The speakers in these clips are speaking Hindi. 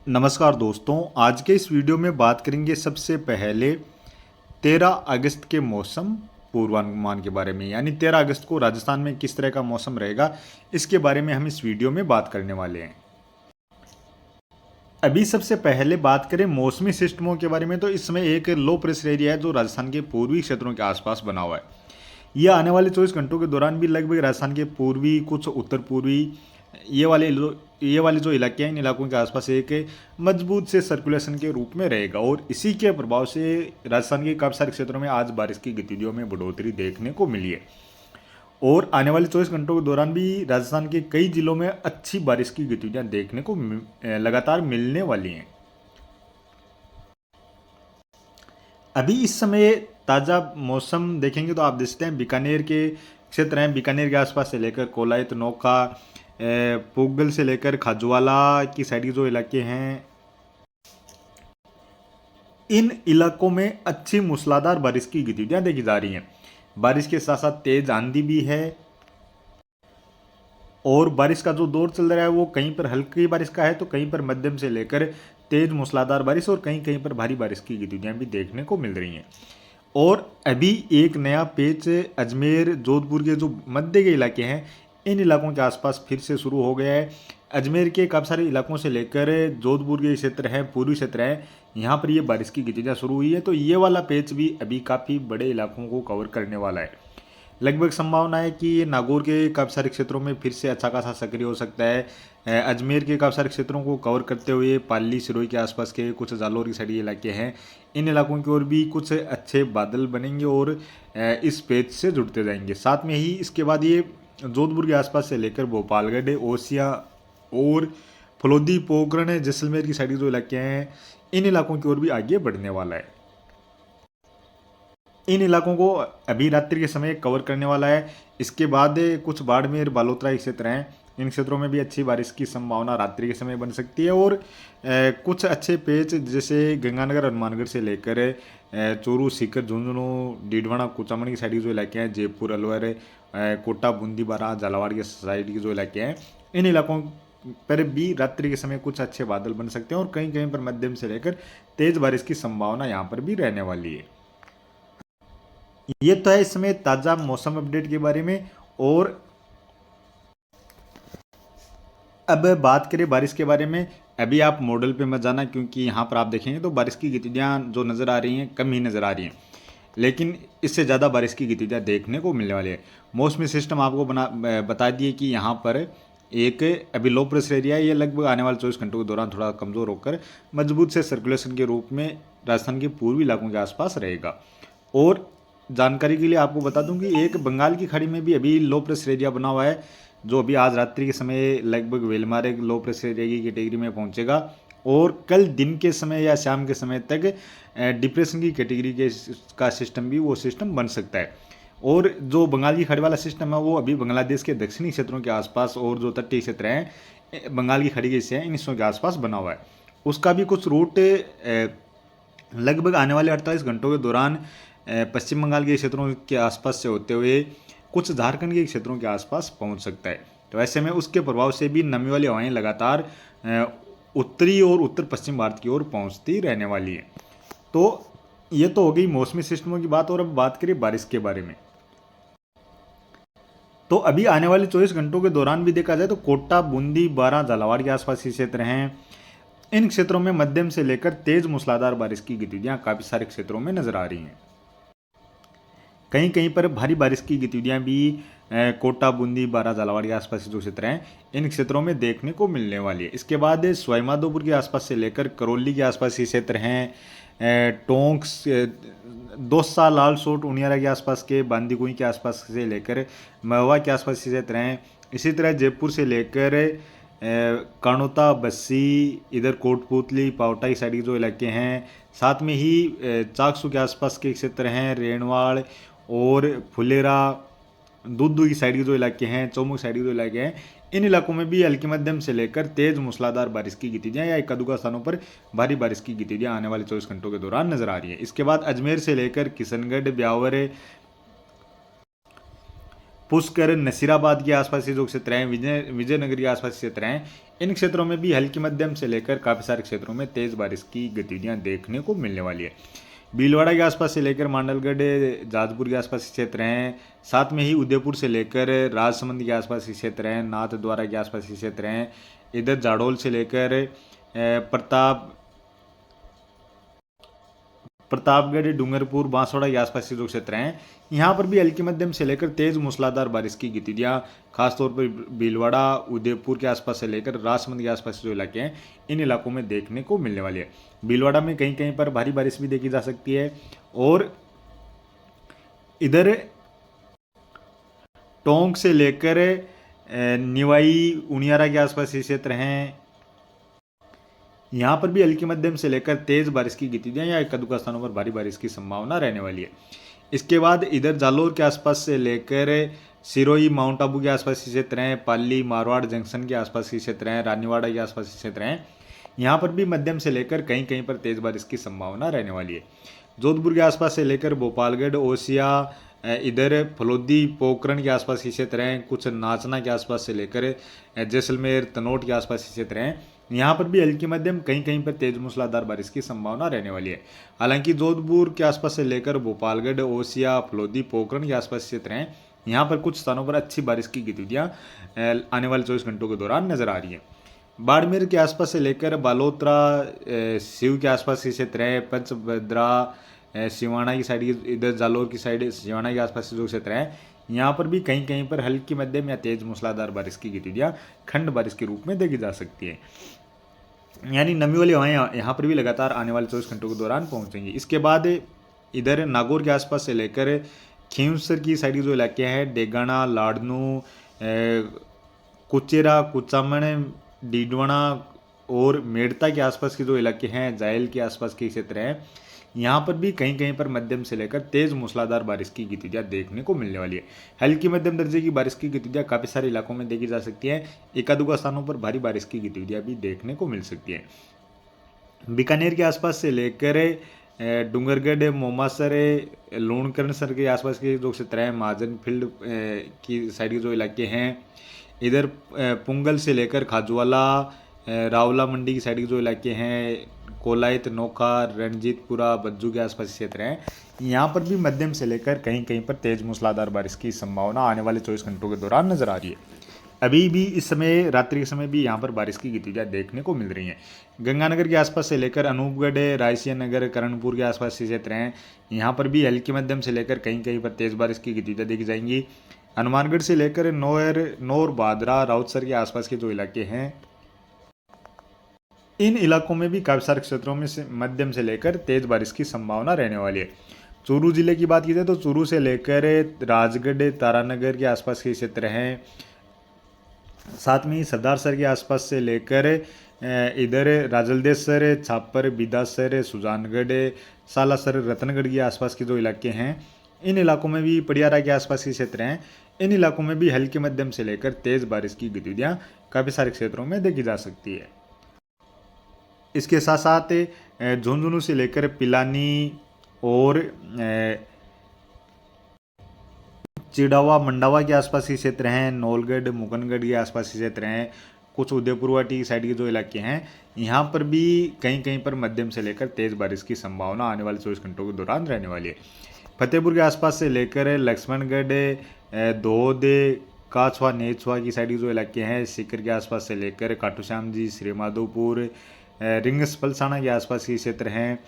नमस्कार दोस्तों, आज के इस वीडियो में बात करेंगे सबसे पहले 13 अगस्त के मौसम पूर्वानुमान के बारे में। यानी 13 अगस्त को राजस्थान में किस तरह का मौसम रहेगा, इसके बारे में हम इस वीडियो में बात करने वाले हैं। अभी सबसे पहले बात करें मौसमी सिस्टमों के बारे में, तो इस समय एक लो प्रेशर एरिया है जो राजस्थान के पूर्वी क्षेत्रों के आसपास बना हुआ है। यह आने वाले 24 घंटों के दौरान भी लगभग राजस्थान के पूर्वी, कुछ उत्तर पूर्वी, ये वाले जो इलाके हैं, इन इलाकों के आसपास एक मजबूत से सर्कुलेशन के रूप में रहेगा और इसी के प्रभाव से राजस्थान के काफ़ी सारे क्षेत्रों में आज बारिश की गतिविधियों में बढ़ोतरी देखने को मिली है। और आने वाले 24 घंटों के दौरान भी राजस्थान के कई जिलों में अच्छी बारिश की गतिविधियां देखने को लगातार मिलने वाली हैं। अभी इस समय ताज़ा मौसम देखेंगे तो आप देख सकते हैं बीकानेर के क्षेत्र हैं, बीकानेर के आसपास से लेकर कोलायत, नौका, पुगल से लेकर खाजूवाला की साइड के जो इलाके हैं, इन इलाकों में अच्छी मूसलाधार बारिश की गतिविधियां देखी जा रही हैं। बारिश के साथ साथ तेज आंधी भी है और बारिश का जो दौर चल रहा है वो कहीं पर हल्की बारिश का है तो कहीं पर मध्यम से लेकर तेज मूसलाधार बारिश और कहीं कहीं पर भारी बारिश की गतिविधियां भी देखने को मिल रही हैं। और अभी एक नया पेच अजमेर, जोधपुर के जो मध्य के इलाके हैं, इन इलाकों के आसपास फिर से शुरू हो गया है। अजमेर के काफ़ी सारे इलाकों से लेकर जोधपुर के क्षेत्र हैं, पूर्वी क्षेत्र हैं, यहाँ पर ये बारिश की गतिविधियाँ शुरू हुई है। तो ये वाला पेच भी अभी काफ़ी बड़े इलाकों को कवर करने वाला है। लगभग संभावना है कि ये नागौर के काफ़ी सारे क्षेत्रों में फिर से अच्छा खासा सक्रिय हो सकता है। अजमेर के काफ़ी सारे क्षेत्रों को कवर करते हुए पाली, सिरोही के आसपास के कुछ जालौर की साइड इलाके हैं, इन इलाकों की ओर भी कुछ अच्छे बादल बनेंगे और इस पेच से जुड़ते जाएंगे। साथ में ही इसके बाद ये जोधपुर के आसपास से लेकर भोपालगढ़, ओसिया और फलोदी, पोखरण, जैसलमेर की साइड जो इलाके हैं, इन इलाकों की ओर भी आगे बढ़ने वाला है। इन इलाकों को अभी रात्रि के समय कवर करने वाला है। इसके बाद कुछ बाड़मेर, बालोतरा क्षेत्र हैं, इन क्षेत्रों में भी अच्छी बारिश की संभावना रात्रि के समय बन सकती है। और कुछ अच्छे पेच जैसे गंगानगर, हनुमानगढ़ से लेकर चोरू, सीकर, झुंझुनू, डीडवाना, कुचामन की साइड के जो इलाके हैं, जयपुर, अलवर, कोटा, बूंदी, बारा, झालावाड़ के साइड के जो इलाके हैं, इन इलाकों पर भी रात्रि के समय कुछ अच्छे बादल बन सकते हैं और कहीं कहीं पर मध्यम से लेकर तेज बारिश की संभावना यहाँ पर भी रहने वाली है। ये तो है इस समय ताज़ा मौसम अपडेट के बारे में। और अब बात करें बारिश के बारे में, अभी आप मॉडल पे मत जाना क्योंकि यहाँ पर आप देखेंगे तो बारिश की गतिविधियाँ जो नज़र आ रही हैं कम ही नज़र आ रही हैं, लेकिन इससे ज़्यादा बारिश की गतिविधियाँ देखने को मिलने वाली है। मौसमी सिस्टम आपको बता दिए कि यहाँ पर एक अभी लो प्रेशर एरिया है, ये लगभग आने वाले 24 घंटों के दौरान थोड़ा कमज़ोर होकर मजबूत से सर्कुलेशन के रूप में राजस्थान के पूर्वी इलाकों के आसपास रहेगा। और जानकारी के लिए आपको बता दूं कि एक बंगाल की खाड़ी में भी अभी लो प्रेशर एरिया बना हुआ है, जो अभी आज रात्रि के समय लगभग वेलमारे लो प्रेशर एरिया की कैटेगरी में पहुंचेगा और कल दिन के समय या शाम के समय तक डिप्रेशन की कैटेगरी के का सिस्टम भी वो सिस्टम बन सकता है। और जो बंगाल की खाड़ी वाला सिस्टम है वो अभी बांग्लादेश के दक्षिणी क्षेत्रों के आसपास और जो तटीय क्षेत्र हैं बंगाल की खाड़ी के हिस्से हैं, इन हिस्सों के आसपास बना हुआ है। उसका भी कुछ रूट लगभग आने वाले 48 घंटों के दौरान पश्चिम बंगाल के क्षेत्रों के आसपास से होते हुए कुछ झारखंड के क्षेत्रों के आसपास पहुंच सकता है। तो ऐसे में उसके प्रभाव से भी नमी वाली हवाएं लगातार उत्तरी और उत्तर पश्चिम भारत की ओर पहुंचती रहने वाली है। तो ये तो हो गई मौसमी सिस्टमों की बात। और अब बात करें बारिश के बारे में, तो अभी आने वाले 24 घंटों के दौरान भी देखा जाए तो कोटा, बूंदी, बारा, झालावाड़ के आसपास के क्षेत्र हैं, इन क्षेत्रों में मध्यम से लेकर तेज मूसलाधार बारिश की गतिविधियां काफी सारे क्षेत्रों में नजर आ रही हैं। कहीं कहीं पर भारी बारिश की गतिविधियां भी कोटा, बूंदी, बारा, झालावाड़ के आसपास जो क्षेत्र हैं, इन क्षेत्रों में देखने को मिलने वाली है। इसके बाद सवाईमाधोपुर के आसपास से लेकर करौली के आसपास के क्षेत्र हैं, टोंक, दौसा, लालसोट, उनियारा के आसपास के, बांदीकुई के आसपास से लेकर महुआ के आसपास के क्षेत्र हैं। इसी तरह जयपुर से लेकर कानोता, बस्सी, इधर कोटपुतली, पावटा की साइड के जो इलाके हैं, साथ में ही चाकसू के आसपास के क्षेत्र हैं, रेणवाड़ और फुलेरा, दूधू की साइड के जो इलाके हैं, चौमुख साइड के जो इलाके हैं, इन इलाकों में भी हल्की मध्यम से लेकर तेज मूसलाधार बारिश की गतिविधियां या एक आध स्थानों पर भारी बारिश की गतिविधियां आने वाले 24 घंटों के दौरान नजर आ रही है। इसके बाद अजमेर से लेकर किशनगढ़, ब्यावर, पुष्कर, नसीराबाद के आसपास के जो क्षेत्र हैं, विजयनगर के आसपास के क्षेत्र हैं, इन क्षेत्रों में भी हल्की मध्यम से लेकर काफ़ी सारे क्षेत्रों में तेज़ बारिश की गतिविधियां देखने को मिलने वाली है। भीलवाड़ा के आसपास से लेकर मांडलगढ़, जाजपुर के आसपास के क्षेत्र हैं, साथ में ही उदयपुर से लेकर राजसमंद के आसपास के क्षेत्र हैं, नाथद्वारा के आसपास के क्षेत्र हैं, इधर जाडोल से लेकर प्रतापगढ़, डूंगरपुर, बांसवाड़ा के आसपास के जो क्षेत्र हैं, यहाँ पर भी हल्की मध्यम से लेकर तेज मूसलाधार बारिश की गतिविधियां खासतौर पर भीलवाड़ा, उदयपुर के आसपास से लेकर राजसमंद के आसपास के जो इलाके हैं, इन इलाकों में देखने को मिलने वाली है। भीलवाड़ा में कहीं कहीं पर भारी बारिश भी देखी जा सकती है, और इधर टोंक से लेकर निवाई, उनियारा के आसपास के क्षेत्र हैं, यहाँ पर भी हल्की मध्यम से लेकर तेज बारिश की गतिविधियां या एक दुका स्थानों पर भारी बारिश की संभावना रहने वाली है। इसके बाद इधर जालोर के आसपास से लेकर सिरोही, माउंट आबू के आसपास के क्षेत्र हैं, पाली, मारवाड़ जंक्शन के आसपास के क्षेत्र हैं, रानीवाड़ा के आसपास के क्षेत्र हैं, यहाँ पर भी मध्यम से लेकर कहीं कहीं पर तेज बारिश की संभावना रहने वाली है। जोधपुर के आसपास से लेकर भोपालगढ़, ओसिया, इधर फलोदी, पोखरण के आसपास के क्षेत्र हैं, कुछ नाचना के आसपास से लेकर जैसलमेर, तनोट के आसपास के क्षेत्र हैं, यहाँ पर भी हल्की मध्यम कहीं कहीं पर तेज मूसलाधार बारिश की संभावना रहने वाली है। हालांकि जोधपुर के आसपास से लेकर भोपालगढ़, ओसिया, फलोदी, पोखरण के आसपास क्षेत्र हैं, यहाँ पर कुछ स्थानों पर अच्छी बारिश की गतिविधियाँ आने वाले 24 घंटों के दौरान नजर आ रही हैं। बाड़मेर के आसपास से लेकर बालोतरा, सिव के आसपास के क्षेत्र हैं, पंचभद्रा, सिवाना की साइड, इधर जालोर की साइड, सिवाना के आसपास जो क्षेत्र हैं, यहाँ पर भी कहीं कहीं पर हल्की मध्यम या तेज मूसलाधार बारिश की गतिविधियाँ खंड बारिश के रूप में देखी जा सकती है। यानी नमी वाली हवाएं यहाँ पर भी लगातार आने वाले 24 घंटों के दौरान पहुँचेंगी। इसके बाद इधर नागौर के आसपास से लेकर खींवसर की साइड के जो इलाके हैं, डेगाना, लाडनू, कुचेरा, कुचामण, डीडवाना और मेड़ता के आसपास के जो इलाके हैं, जायल के आसपास के क्षेत्र हैं, यहाँ पर भी कहीं कहीं पर मध्यम से लेकर तेज मूसलाधार बारिश की गतिविधियाँ देखने को मिलने वाली है। हल्की मध्यम दर्जे की बारिश की गतिविधियाँ काफ़ी सारे इलाकों में देखी जा सकती है। एकादुका स्थानों पर भारी बारिश की गतिविधियाँ भी देखने को मिल सकती है। बीकानेर के आसपास से लेकर डूंगरगढ़, मोमासर, लूणकरणसर के आसपास के जो क्षेत्र हैं, महाजन फील्ड की साइड के जो इलाके हैं, इधर पुंगल से लेकर खाजवाला, रावला मंडी की साइड के जो इलाके हैं, कोलायत, नोखा, रणजीतपुरा, बज्जू के आसपास क्षेत्र हैं, यहाँ पर भी मध्यम से लेकर कहीं कहीं पर तेज मूसलाधार बारिश की संभावना आने वाले 24 घंटों के दौरान नजर आ रही है। अभी भी इस समय रात्रि के समय भी यहाँ पर बारिश की गतिविधियाँ देखने को मिल रही हैं। गंगानगर के आसपास से लेकर अनूपगढ़, रायसिया नगर, करणपुर के आसपास के क्षेत्र हैं, यहाँ पर भी हल्की मध्यम से लेकर कहीं कहीं पर तेज बारिश की गतिविधियाँ देखी जाएंगी। हनुमानगढ़ से लेकर नौर, बादरा, राउतसर के आसपास के जो इलाके हैं, इन इलाकों में भी काफ़ी सारे क्षेत्रों में से मध्यम से लेकर तेज बारिश की संभावना रहने वाली है। चूरू जिले की बात की जाए तो चूरू से लेकर राजगढ़, तारानगर के आसपास के क्षेत्र हैं, साथ में ही सरदारसर के आसपास से लेकर इधर राजलदेसर, छापर, बिदासर, सुजानगढ़, सालासर, रतनगढ़ के आसपास के जो इलाके हैं, इन इलाकों में भी पटियाला के आसपास के क्षेत्र हैं, इन इलाकों में भी हल्की मध्यम से लेकर तेज बारिश की गतिविधियाँ काफ़ी सारे क्षेत्रों में देखी जा सकती है। इसके साथ साथ झुंझुनू से लेकर पिलानी और चिड़ावा, मंडावा के आसपास के क्षेत्र हैं, नौलगढ़, मुकनगढ़ के आसपास के क्षेत्र हैं, कुछ उदयपुरवाटी साइड के जो इलाके हैं, यहाँ पर भी कहीं कहीं पर मध्यम से लेकर तेज बारिश की संभावना आने वाले 24 घंटों के दौरान रहने वाली है। फतेहपुर के आसपास से लेकर लक्ष्मणगढ़, धोद, काछवा, नेछवा की साइड के जो इलाके हैं, सीकर के आसपास से लेकर खाटू श्याम जी, श्रीमाधोपुर, रिंगस, पलसाना के आसपास के क्षेत्र हैं,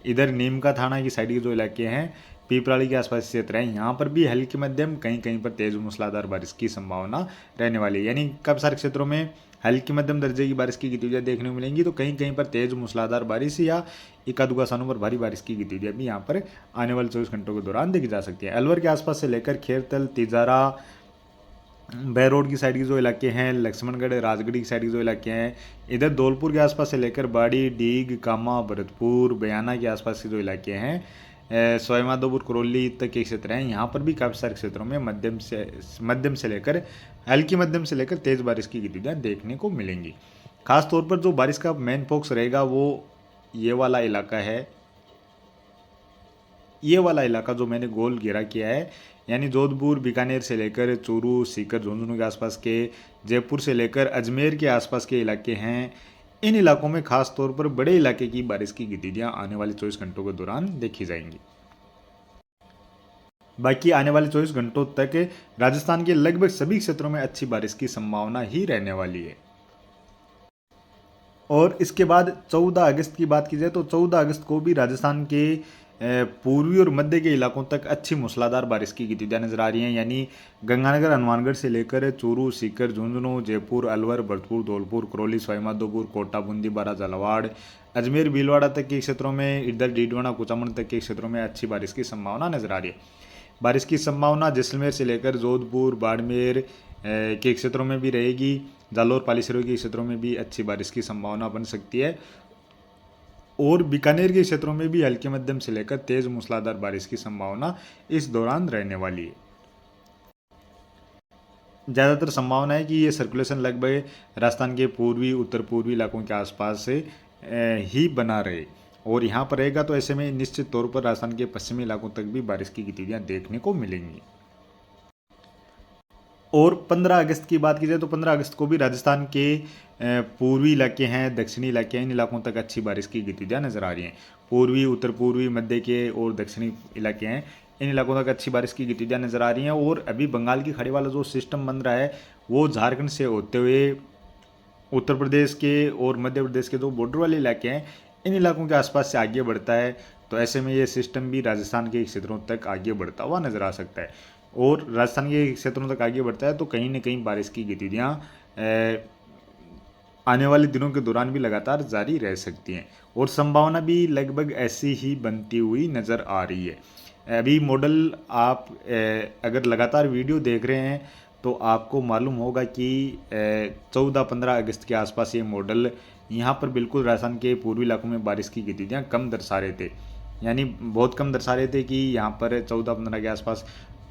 इधर नीमका थाना की साइड के जो इलाके हैं, पीपराली के आसपास क्षेत्र हैं, यहाँ पर भी हल्की मध्यम कहीं कहीं पर तेज मूसलाधार बारिश की संभावना रहने वाली है। यानी काफ़ी सारे क्षेत्रों में हल्की मध्यम दर्जे की बारिश की गतिविधियाँ देखने को मिलेंगी, तो कहीं कहीं पर तेज मूसलाधार बारिश या एकादुका स्थानों पर भारी बारिश की गतिविधियाँ भी यहाँ पर आने वाले 24 घंटों के दौरान देखी जा सकती है। अलवर के आसपास से लेकर खेरतल, तिजारा, बैरोड की साइड के जो इलाके हैं, लक्ष्मणगढ़, राजगढ़ की साइड के जो इलाके हैं, इधर धौलपुर के आसपास से लेकर बाड़ी, डीग, कामा, भरतपुर, बयाना के आसपास के जो इलाके हैं, सवाईमाधोपुर, करौली तक के क्षेत्र हैं, यहाँ पर भी काफ़ी सारे क्षेत्रों में मध्यम से लेकर हल्की मध्यम से लेकर तेज़ बारिश की गतिविधियाँ देखने को मिलेंगी। खास तौर पर जो बारिश का मेन फोकस रहेगा वो ये वाला इलाका है, ये वाला इलाका जो मैंने गोल घेरा किया है, यानी जोधपुर बीकानेर से लेकर चूरू सीकर झुंझुनू के आसपास के, जयपुर से लेकर अजमेर के आसपास के इलाके हैं, इन इलाकों में खास तौर पर बड़े इलाके की बारिश की गतिविधियां आने वाले 24 घंटों के दौरान देखी जाएंगी। बाकी आने वाले 24 घंटों तक राजस्थान के लगभग सभी क्षेत्रों में अच्छी बारिश की संभावना ही रहने वाली है। और इसके बाद 14 अगस्त की बात की जाए तो 14 अगस्त को भी राजस्थान के पूर्वी और मध्य के इलाकों तक अच्छी मूसलाधार बारिश की गतिविधियां नजर आ रही हैं। यानी गंगानगर हनुमानगढ़ से लेकर चूरू सीकर झुंझुनू जयपुर अलवर भरतपुर धौलपुर करौली सवाईमाधोपुर कोटा बूंदी बारा झालावाड़ अजमेर भीलवाड़ा तक के क्षेत्रों में, इधर डीडवाना कुचामन तक के क्षेत्रों में अच्छी बारिश की संभावना नजर आ रही है। बारिश की संभावना जैसलमेर से लेकर जोधपुर बाड़मेर के क्षेत्रों में भी रहेगी। जालौर पालीसरो के क्षेत्रों में भी अच्छी बारिश की संभावना बन सकती है और बीकानेर के क्षेत्रों में भी हल्के मध्यम से लेकर तेज मूसलाधार बारिश की संभावना इस दौरान रहने वाली है। ज़्यादातर संभावना है कि ये सर्कुलेशन लगभग राजस्थान के पूर्वी उत्तर पूर्वी इलाकों के आसपास से ही बना रहे और यहाँ पर रहेगा, तो ऐसे में निश्चित तौर पर राजस्थान के पश्चिमी इलाकों तक भी बारिश की गतिविधियाँ देखने को मिलेंगी। और 15 अगस्त की बात की जाए तो 15 अगस्त को भी राजस्थान के पूर्वी इलाके हैं, दक्षिणी इलाके हैं, इन इलाकों तक अच्छी बारिश की गतिविधियाँ नजर आ रही हैं। पूर्वी उत्तर पूर्वी मध्य के और दक्षिणी इलाके हैं, इन इलाकों तक अच्छी बारिश की गतिविधियाँ नजर आ रही हैं। और अभी बंगाल की खाड़ी वाला जो सिस्टम बन रहा है वो झारखंड से होते हुए उत्तर प्रदेश के और मध्य प्रदेश के जो बॉर्डर वाले इलाके हैं इन इलाकों के आसपास से आगे बढ़ता है, तो ऐसे में ये सिस्टम भी राजस्थान के क्षेत्रों तक आगे बढ़ता हुआ नजर आ सकता है। और राजस्थान के क्षेत्रों तक आगे बढ़ता है तो कहीं न कहीं बारिश की गतिविधियाँ आने वाले दिनों के दौरान भी लगातार जारी रह सकती हैं और संभावना भी लगभग ऐसी ही बनती हुई नज़र आ रही है। अभी मॉडल आप अगर लगातार वीडियो देख रहे हैं तो आपको मालूम होगा कि 14-15 अगस्त के आसपास ये मॉडल यहाँ पर बिल्कुल राजस्थान के पूर्वी इलाकों में बारिश की गतिविधियाँ कम दर्शा रहे थे, यानी बहुत कम दर्शा रहे थे कि यहाँ पर 14-15 के आसपास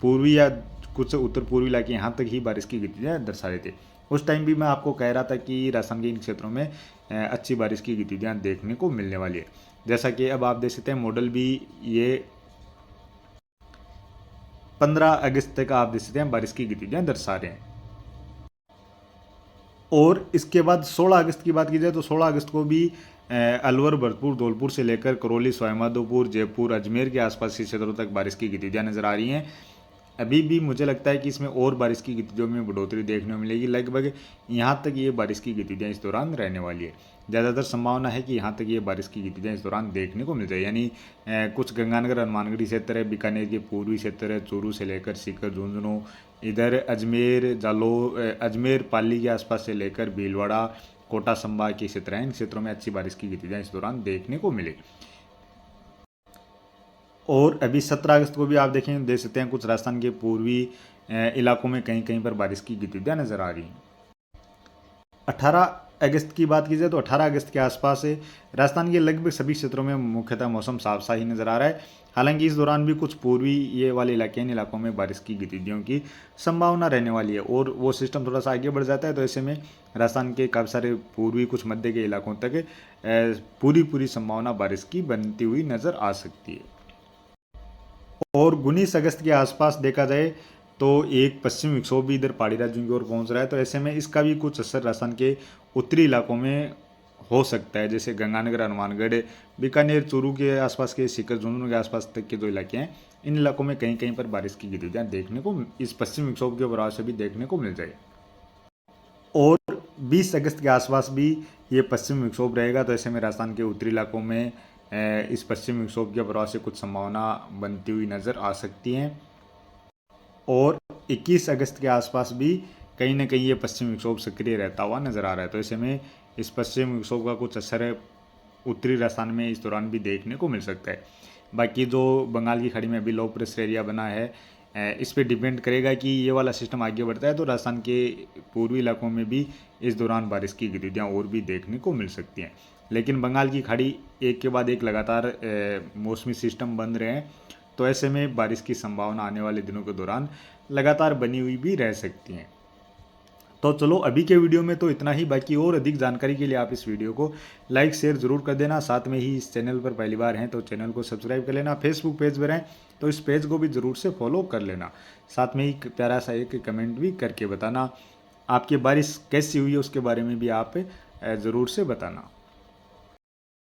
पूर्वी या कुछ उत्तर पूर्वी इलाके यहाँ तक ही बारिश की गतिविधियाँ दर्शा रहे थे। उस टाइम भी मैं आपको कह रहा था कि राजस्थान के इन क्षेत्रों में अच्छी बारिश की गतिविधियाँ देखने को मिलने वाली है। जैसा कि अब आप देख सकते हैं मॉडल भी ये 15 अगस्त तक आप देख सकते हैं बारिश की गतिविधियाँ दर्शा रहे हैं। और इसके बाद 16 अगस्त की बात की जाए तो 16 अगस्त को भी अलवर भरतपुर धौलपुर से लेकर करौली सवाईमाधोपुर जयपुर अजमेर के आसपास के क्षेत्रों तक बारिश की गतिविधियाँ नजर आ रही हैं। अभी भी मुझे लगता है कि इसमें और बारिश की गतिविधियों में बढ़ोतरी देखने को मिलेगी, लगभग यहाँ तक ये बारिश की गतिविधियाँ इस दौरान रहने वाली है। ज़्यादातर संभावना है कि यहाँ तक ये बारिश की गतिविधियाँ इस दौरान देखने को मिल जाए, यानी कुछ गंगानगर हनुमानगढ़ी क्षेत्र है, बीकानेर के पूर्वी क्षेत्र है, चूरू से लेकर सीकर झुंझुनू, इधर अजमेर जालौर अजमेर पाली के आसपास से लेकर भीलवाड़ा कोटा संभाग के क्षेत्र हैं, इन क्षेत्रों में अच्छी बारिश की गतिविधियाँ इस दौरान देखने को मिले। और अभी 17 अगस्त को भी आप देख सकते हैं कुछ राजस्थान के पूर्वी इलाकों में कहीं कहीं पर बारिश की गतिविधियाँ नजर आ रही हैं। 18 अगस्त की बात की जाए तो 18 अगस्त के आसपास से राजस्थान के लगभग सभी क्षेत्रों में मुख्यतः मौसम साफ सा ही नजर आ रहा है। हालांकि इस दौरान भी कुछ पूर्वी ये वाले इलाके इन इलाकों में बारिश की गतिविधियों की संभावना रहने वाली है और वो सिस्टम थोड़ा सा आगे बढ़ जाता है, तो ऐसे में राजस्थान के काफ़ी सारे पूर्वी कुछ मध्य के इलाकों तक पूरी संभावना बारिश की बनती हुई नज़र आ सकती है। और 19 अगस्त के आसपास देखा जाए तो एक पश्चिमी विक्षोभ भी इधर पहाड़ी राज्यों की ओर पहुंच रहा है, तो ऐसे में इसका भी कुछ असर राजस्थान के उत्तरी इलाकों में हो सकता है, जैसे गंगानगर हनुमानगढ़ बीकानेर चूरू के आसपास के सीकर झुंझुनू के आसपास तक के जो इलाके हैं इन इलाकों में कहीं कहीं पर बारिश की गतिविधियाँ देखने को इस पश्चिमी विक्षोभ के प्रभाव से भी देखने को मिल जाए। और 20 अगस्त के आसपास भी ये पश्चिमी विक्षोभ रहेगा, तो ऐसे में राजस्थान के उत्तरी इलाकों में इस पश्चिमी विक्षोभ के प्रभाव से कुछ संभावना बनती हुई नज़र आ सकती हैं। और 21 अगस्त के आसपास भी कहीं ना कहीं ये पश्चिमी विक्षोभ सक्रिय रहता हुआ नज़र आ रहा है, तो ऐसे में इस पश्चिमी विक्षोभ का कुछ असर उत्तरी राजस्थान में इस दौरान भी देखने को मिल सकता है। बाकी जो बंगाल की खाड़ी में अभी लो प्रेशर एरिया बना है इस पर डिपेंड करेगा कि ये वाला सिस्टम आगे बढ़ता है तो राजस्थान के पूर्वी इलाकों में भी इस दौरान बारिश की गतिविधियाँ और भी देखने को मिल सकती हैं। लेकिन बंगाल की खाड़ी एक के बाद एक लगातार मौसमी सिस्टम बन रहे हैं, तो ऐसे में बारिश की संभावना आने वाले दिनों के दौरान लगातार बनी हुई भी रह सकती हैं। तो चलो अभी के वीडियो में तो इतना ही। बाकी और अधिक जानकारी के लिए आप इस वीडियो को लाइक शेयर ज़रूर कर देना। साथ में ही इस चैनल पर पहली बार हैं तो चैनल को सब्सक्राइब कर लेना। फेसबुक पेज पर हैं तो इस पेज को भी ज़रूर से फॉलो कर लेना। साथ में ही प्यारा सा एक कमेंट भी करके बताना आपकी बारिश कैसी हुई है, उसके बारे में भी आप ज़रूर से बताना।